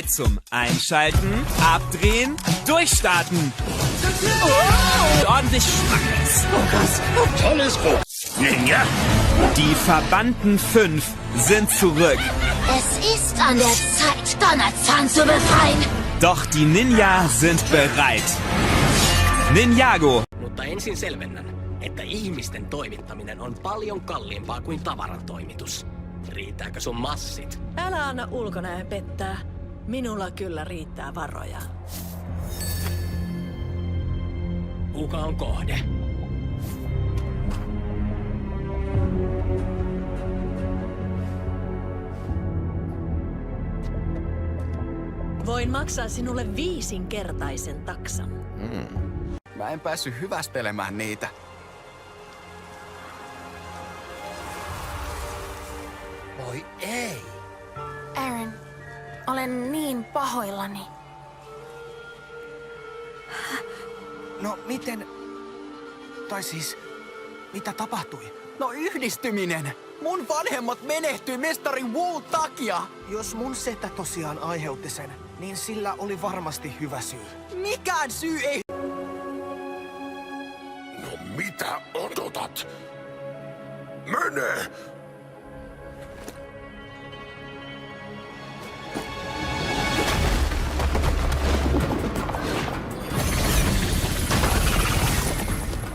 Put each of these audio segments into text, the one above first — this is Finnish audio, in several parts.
Zum Einschalten, Abdrehen, Durchstarten. Und ordentlich Schmackes. Oh krass. Tolles Buch. Ninja. Die verbannten 5 sind zurück. Es ist an der Zeit, Donnerzahn zu befreien. Doch die Ninja sind bereit. Ninjago. Mutta ensin selvennän, että ihmisten toimittaminen on paljon kalliimpaa kuin tavaran toimitus. Riittääkö sun massit? Älä anna ulkonäön pettää. Minulla kyllä riittää varoja. Kuka on kohde? Voin maksaa sinulle 5-kertaisen taksan. Mä en päässyt hyvästelemään niitä. Voi ei! Aaron, olen niin pahoillani. No miten... Tai siis... Mitä tapahtui? No yhdistyminen! Mun vanhemmat menehtyi mestari Wu takia! Jos mun setä tosiaan aiheutti sen, niin sillä oli varmasti hyvä syy. Mikään syy ei... No mitä odotat? Mene!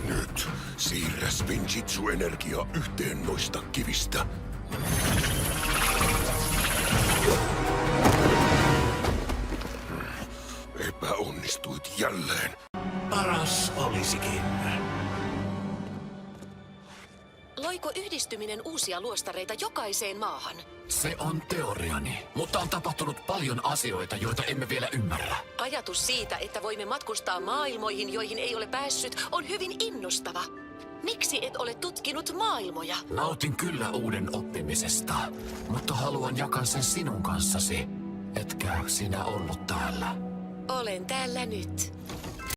Nyt siirrä Spinjitzu-energia yhteen noista kivistä. Epäonnistuit jälleen. Paras olisikin. Loiko yhdistyminen uusia luostareita jokaiseen maahan? Se on teoriani, mutta on tapahtunut paljon asioita, joita emme vielä ymmärrä. Ajatus siitä, että voimme matkustaa maailmoihin, joihin ei ole päässyt, on hyvin innostava. Miksi et ole tutkinut maailmoja? Nautin kyllä uuden oppimisesta, mutta haluan jakaa sen sinun kanssasi. Etkä sinä ollut täällä. Olen täällä nyt.